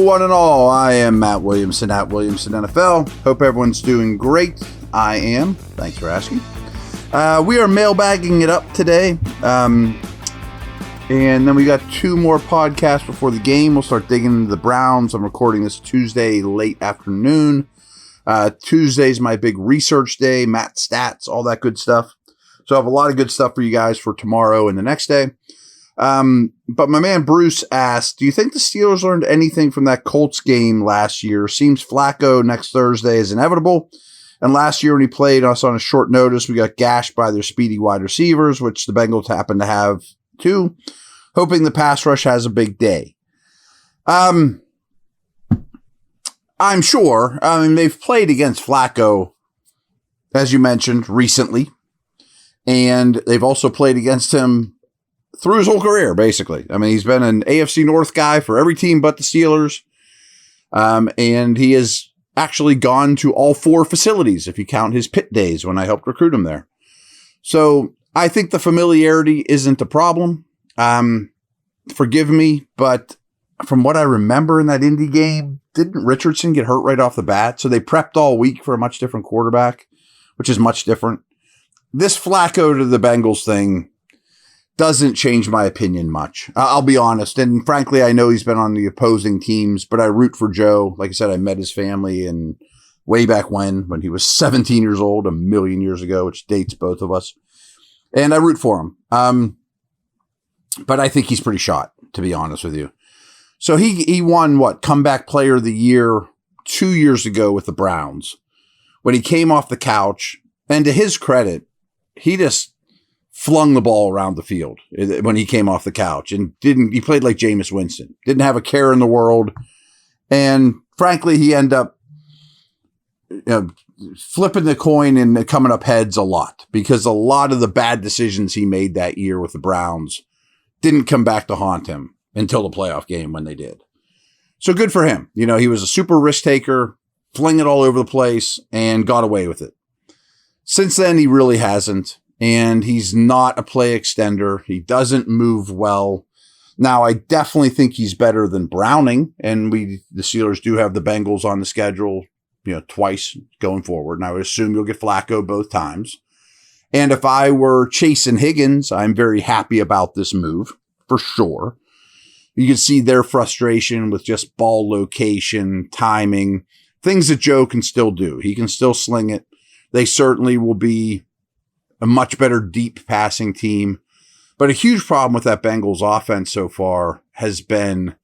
one and all. I am Matt Williamson at Williamson NFL. Hope everyone's doing great. I am. Thanks for asking. We are mailbagging it up today. And then we got two more podcasts before the game. We'll start digging into the Browns. I'm recording this Tuesday late afternoon. Tuesday's my big research day, Matt stats, all that good stuff. So I have a lot of good stuff for you guys for tomorrow and the next day. But my man Bruce asked, do you think the Steelers learned anything from that Colts game last year? Seems Flacco next Thursday is inevitable. And last year when he played us on a short notice, we got gashed by their speedy wide receivers, which the Bengals happen to have too. Hoping the pass rush has a big day. I'm sure. I mean, they've played against Flacco, as you mentioned, recently. And they've also played against him through his whole career, basically. I mean, he's been an AFC North guy for every team but the Steelers. And he has actually gone to all four facilities, if you count his pit days when I helped recruit him there. So I think the familiarity isn't a problem. Forgive me, but from what I remember in that Indy game, didn't Richardson get hurt right off the bat? So they prepped all week for a much different quarterback, which is much different. This Flacco to the Bengals thing doesn't change my opinion much. I'll be honest. And frankly, I know he's been on the opposing teams, but I root for Joe. Like I said, I met his family and way back when he was 17 years old, a million years ago, which dates both of us. And I root for him. But I think he's pretty shot, to be honest with you. So he won comeback player of the year 2 years ago with the Browns when he came off the couch. And to his credit, he just flung the ball around the field when he came off the couch and he played like Jameis Winston, didn't have a care in the world. And frankly, he ended up flipping the coin and coming up heads a lot because a lot of the bad decisions he made that year with the Browns didn't come back to haunt him until the playoff game when they did. So good for him. You know, he was a super risk taker, fling it all over the place and got away with it. Since then, he really hasn't. And he's not a play extender. He doesn't move well. Now, I definitely think he's better than Browning. And the Steelers do have the Bengals on the schedule, twice going forward. And I would assume you'll get Flacco both times. And if I were chasing Higgins, I'm very happy about this move, for sure. You can see their frustration with just ball location, timing, things that Joe can still do. He can still sling it. They certainly will be a much better deep passing team. But a huge problem with that Bengals offense so far has been,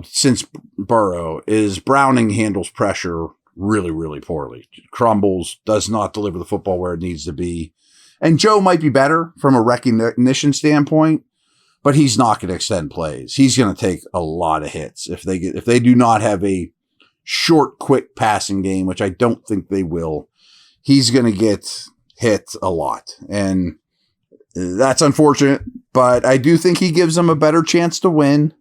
since Burrow, is Browning handles pressure really, really poorly. Crumbles, does not deliver the football where it needs to be. And Joe might be better from a recognition standpoint, but he's not going to extend plays. He's going to take a lot of hits if they do not have a short, quick passing game, which I don't think they will. He's going to get hit a lot. And that's unfortunate, but I do think he gives them a better chance to win.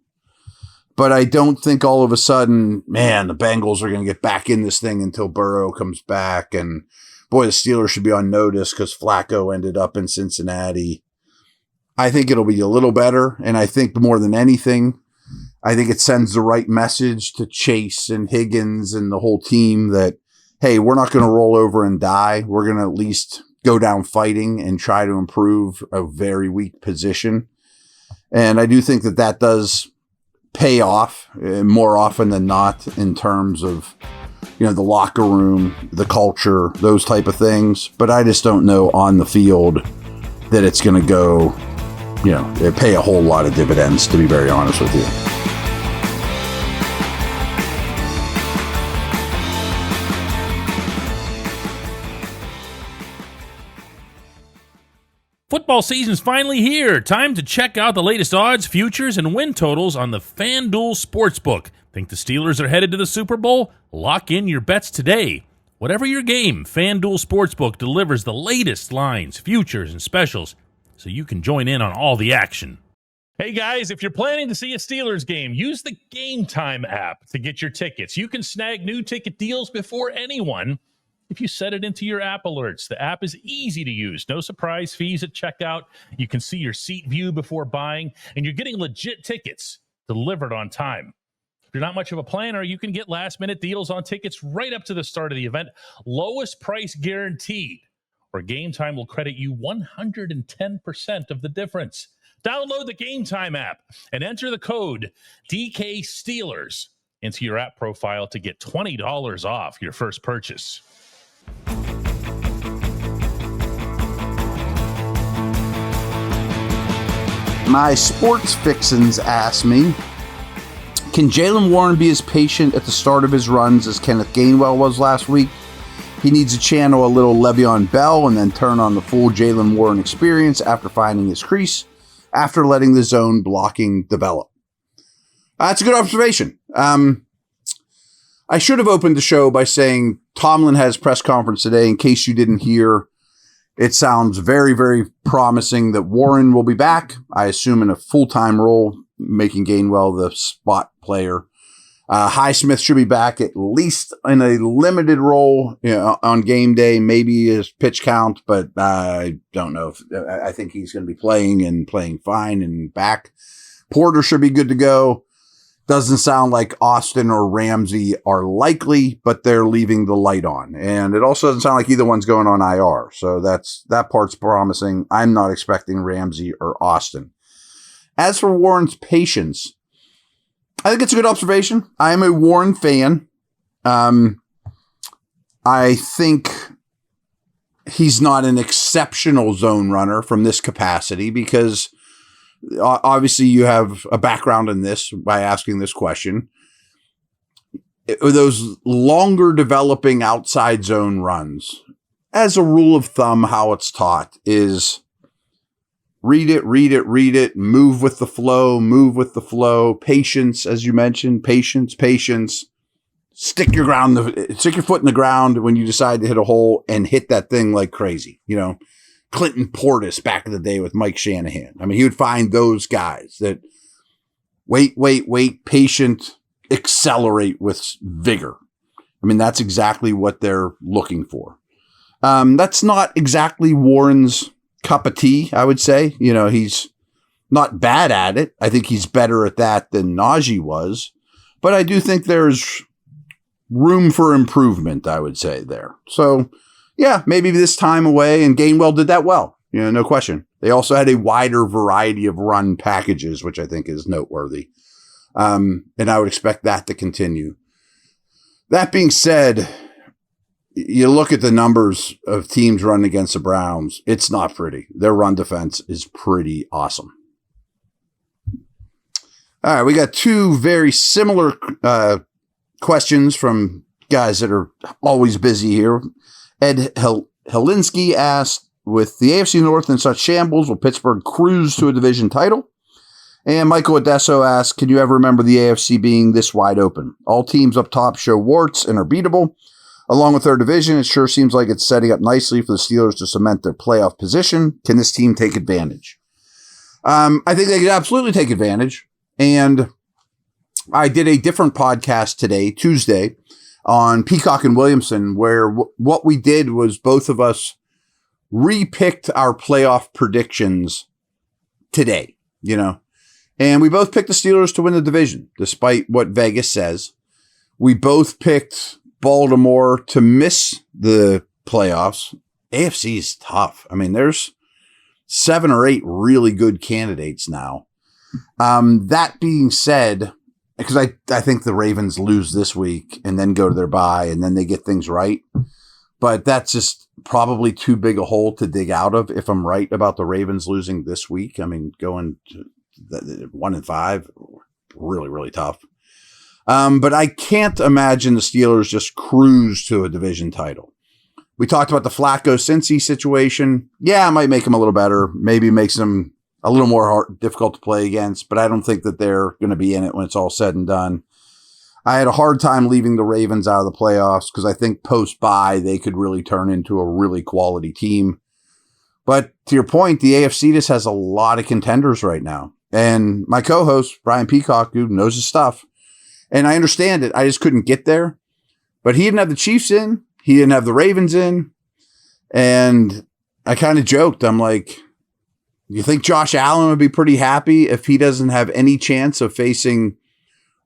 But I don't think all of a sudden, man, the Bengals are going to get back in this thing until Burrow comes back. And boy, the Steelers should be on notice because Flacco ended up in Cincinnati. I think it'll be a little better. And I think more than anything, I think it sends the right message to Chase and Higgins and the whole team that, hey, we're not going to roll over and die. We're going to at least go down fighting and try to improve a very weak position. And I do think that does pay off more often than not in terms of, the locker room, the culture, those type of things. But I just don't know on the field that it's going to go, pay a whole lot of dividends, to be very honest with you. Football season's finally here. Time to check out the latest odds, futures, and win totals on the FanDuel Sportsbook. Think the Steelers are headed to the Super Bowl? Lock in your bets today. Whatever your game, FanDuel Sportsbook delivers the latest lines, futures, and specials so you can join in on all the action. Hey guys, if you're planning to see a Steelers game, use the GameTime app to get your tickets. You can snag new ticket deals before anyone if you set it into your app alerts. The app is easy to use. No surprise fees at checkout. You can see your seat view before buying, and you're getting legit tickets delivered on time. you're not much of a planner, you can get last-minute deals on tickets right up to the start of the event. Lowest price guaranteed, or GameTime will credit you 110% of the difference. Download the GameTime app and enter the code DK Steelers into your app profile to get $20 off your first purchase. My sports fixins asked me, can Jaylen Warren be as patient at the start of his runs as Kenneth Gainwell was last week? He needs to channel a little Le'Veon Bell and then turn on the full Jaylen Warren experience after finding his crease, after letting the zone blocking develop. That's a good observation. I should have opened the show by saying Tomlin has press conference today. In case you didn't hear, it sounds very, very promising that Warren will be back, I assume in a full-time role, making Gainwell the spot player. Highsmith should be back at least in a limited role, on game day, maybe his pitch count, but I don't know. I think he's going to be playing and playing fine and back. Porter should be good to go. Doesn't sound like Austin or Ramsey are likely, but they're leaving the light on. And it also doesn't sound like either one's going on IR. So that part's promising. I'm not expecting Ramsey or Austin. As for Warren's patience, I think it's a good observation. I'm a Warren fan. I think he's not an exceptional zone runner from this capacity because obviously you have a background in this by asking this question. Those longer developing outside zone runs, as a rule of thumb, how it's taught is read it, move with the flow, patience, as you mentioned, patience, stick your foot in the ground when you decide to hit a hole and hit that thing like crazy. Clinton Portis back in the day with Mike Shanahan. I mean, he would find those guys that wait, patient, accelerate with vigor. I mean, that's exactly what they're looking for. That's not exactly Warren's cup of tea, I would say. He's not bad at it. I think he's better at that than Najee was, but I do think there's room for improvement, I would say there. So yeah, maybe this time away, and Gainwell did that well, no question. They also had a wider variety of run packages, which I think is noteworthy. And I would expect that to continue. That being said, you look at the numbers of teams running against the Browns, it's not pretty. Their run defense is pretty awesome. All right, we got two very similar questions from guys that are always busy here. Ed Helinski asked, with the AFC North in such shambles, will Pittsburgh cruise to a division title? And Michael Odesso asked, can you ever remember the AFC being this wide open? All teams up top show warts and are beatable. Along with their division, it sure seems like it's setting up nicely for the Steelers to cement their playoff position. Can this team take advantage? I think they could absolutely take advantage. And I did a different podcast today, Tuesday, on Peacock and Williamson, where what we did was both of us repicked our playoff predictions today, and we both picked the Steelers to win the division, despite what Vegas says. We both picked Baltimore to miss the playoffs. AFC is tough. I mean, there's 7 or 8 really good candidates now. That being said, because I think the Ravens lose this week and then go to their bye and then they get things right. But that's just probably too big a hole to dig out of if I'm right about the Ravens losing this week. I mean, going to 1-5, really, really tough. But I can't imagine the Steelers just cruise to a division title. We talked about the Flacco Cincy situation. Yeah, it might make them a little better. Maybe makes them a little more difficult to play against, but I don't think that they're going to be in it when it's all said and done. I had a hard time leaving the Ravens out of the playoffs because I think post-bye they could really turn into a really quality team. But to your point, the AFC just has a lot of contenders right now. And my co-host, Brian Peacock, who knows his stuff, and I understand it, I just couldn't get there. But he didn't have the Chiefs in. He didn't have the Ravens in. And I kind of joked. I'm like, you think Josh Allen would be pretty happy if he doesn't have any chance of facing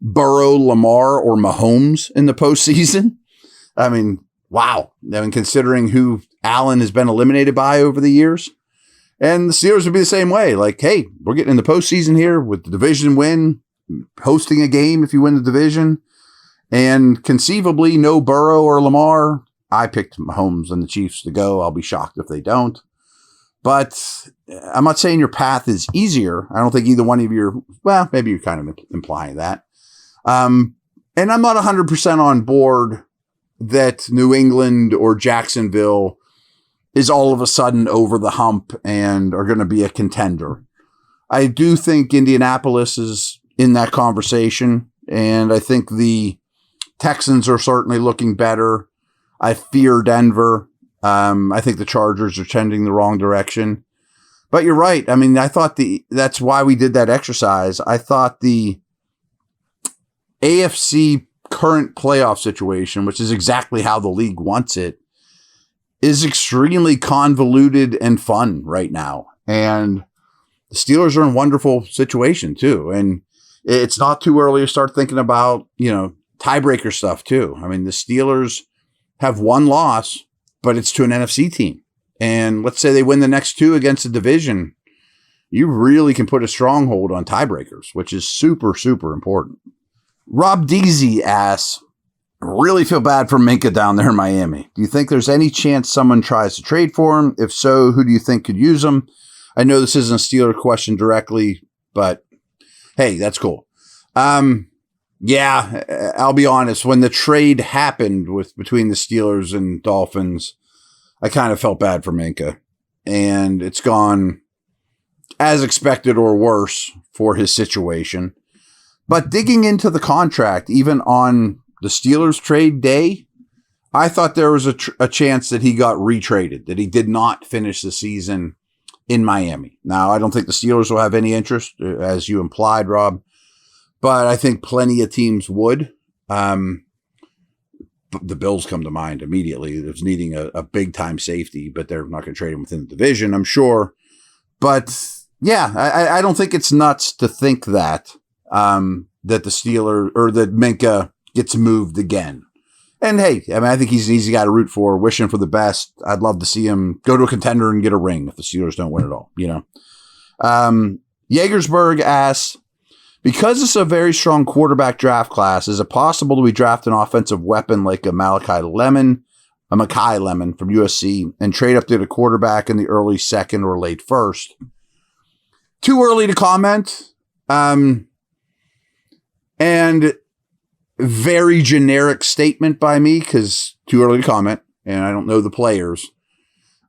Burrow, Lamar, or Mahomes in the postseason. I mean, wow. I mean, considering who Allen has been eliminated by over the years. And the Steelers would be the same way. Like, hey, we're getting in the postseason here with the division win, hosting a game if you win the division, and conceivably no Burrow or Lamar. I picked Mahomes and the Chiefs to go. I'll be shocked if they don't. But I'm not saying your path is easier. I don't think either one of you, well, maybe you're kind of implying that. And I'm not 100% on board that New England or Jacksonville is all of a sudden over the hump and are going to be a contender. I do think Indianapolis is in that conversation, and I think the Texans are certainly looking better. I fear Denver. I think the Chargers are trending the wrong direction. But you're right. I mean, I thought that's why we did that exercise. I thought the AFC current playoff situation, which is exactly how the league wants it, is extremely convoluted and fun right now. And the Steelers are in a wonderful situation too. And it's not too early to start thinking about, tiebreaker stuff too. I mean, the Steelers have one loss, but it's to an NFC team. And let's say they win the next two against the division. You really can put a stronghold on tiebreakers, which is super, super important. Rob Deasy asks, really feel bad for Minkah down there in Miami. Do you think there's any chance someone tries to trade for him? If so, who do you think could use him? I know this isn't a Steeler question directly, but hey, that's cool. Yeah, I'll be honest. When the trade happened between the Steelers and Dolphins, I kind of felt bad for Minkah. And it's gone as expected or worse for his situation. But digging into the contract, even on the Steelers trade day, I thought there was a chance that he got retraded, that he did not finish the season in Miami. Now, I don't think the Steelers will have any interest, as you implied, Rob, but I think plenty of teams would. The Bills come to mind immediately. It's needing a big-time safety, but they're not going to trade him within the division, I'm sure. But, yeah, I don't think it's nuts to think that the Steelers or that Minkah gets moved again. And hey, I mean, I think he's an easy guy to root for, wishing for the best. I'd love to see him go to a contender and get a ring if the Steelers don't win it all, Jagersburg asks, because it's a very strong quarterback draft class, is it possible that we draft an offensive weapon like a Mackay Lemon from USC and trade up to the quarterback in the early second or late first? Too early to comment. And very generic statement by me because too early to comment, and I don't know the players.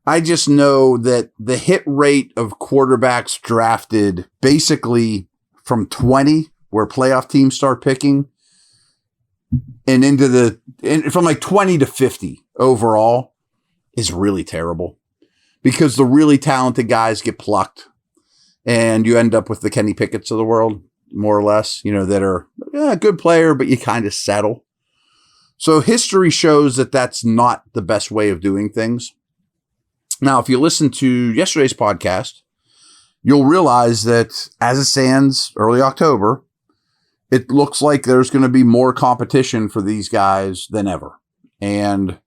I just know that the hit rate of quarterbacks drafted basically from 20, where playoff teams start picking, and from like 20 to 50 overall is really terrible because the really talented guys get plucked and you end up with the Kenny Pickett's of the world, more or less, that are a good player, but you kind of settle. So history shows that that's not the best way of doing things. Now, if you listen to yesterday's podcast, you'll realize that as it stands early October, it looks like there's going to be more competition for these guys than ever. And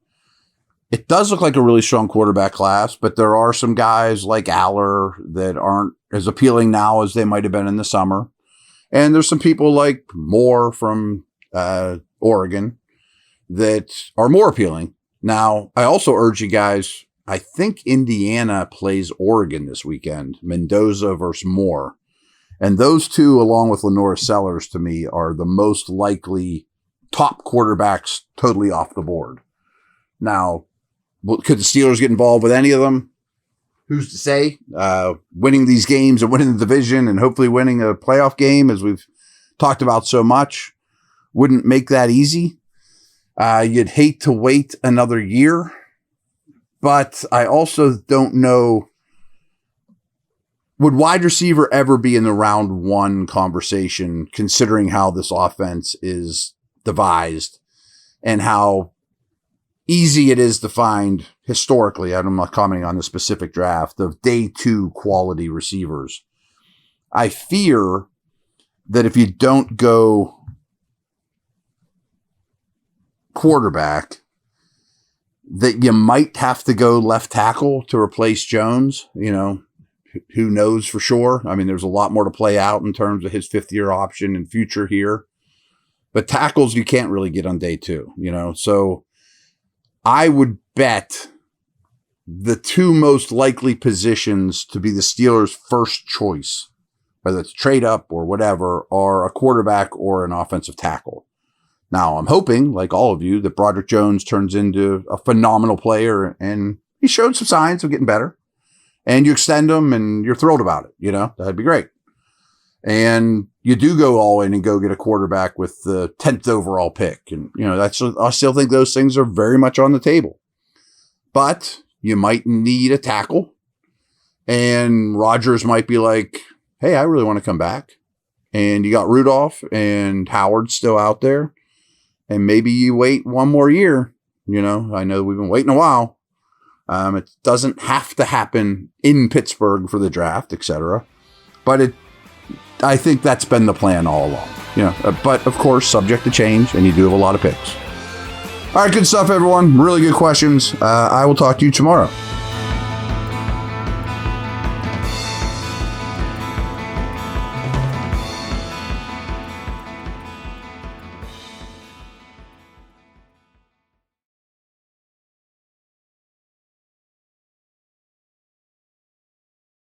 it does look like a really strong quarterback class, but there are some guys like Aller that aren't as appealing now as they might have been in the summer. And there's some people like Moore from Oregon that are more appealing. Now, I also urge you guys, I think Indiana plays Oregon this weekend, Mendoza versus Moore. And those two, along with Lenore Sellers, to me, are the most likely top quarterbacks totally off the board. Now, could the Steelers get involved with any of them? Who's to say? Winning these games and winning the division and hopefully winning a playoff game, as we've talked about so much, wouldn't make that easy. You'd hate to wait another year, but I also don't know, would wide receiver ever be in the round one conversation, considering how this offense is devised and how easy it is to find historically, I'm not commenting on the specific draft, of day two quality receivers. I fear that if you don't go quarterback that you might have to go left tackle to replace Jones. Who knows for sure? I mean, there's a lot more to play out in terms of his fifth-year option and future here. But tackles, you can't really get on day two, So I would bet the two most likely positions to be the Steelers' first choice, whether it's trade up or whatever, are a quarterback or an offensive tackle. Now, I'm hoping, like all of you, that Broderick Jones turns into a phenomenal player, and he showed some signs of getting better. And you extend him, and you're thrilled about it. That'd be great. And you do go all in and go get a quarterback with the 10th overall pick. And, I still think those things are very much on the table. But you might need a tackle. And Rodgers might be like, hey, I really want to come back. And you got Rudolph and Howard still out there. And maybe you wait one more year. I know we've been waiting a while. It doesn't have to happen in Pittsburgh for the draft, etc. But I think that's been the plan all along. But of course, subject to change, and you do have a lot of picks. All right, good stuff, everyone. Really good questions. I will talk to you tomorrow.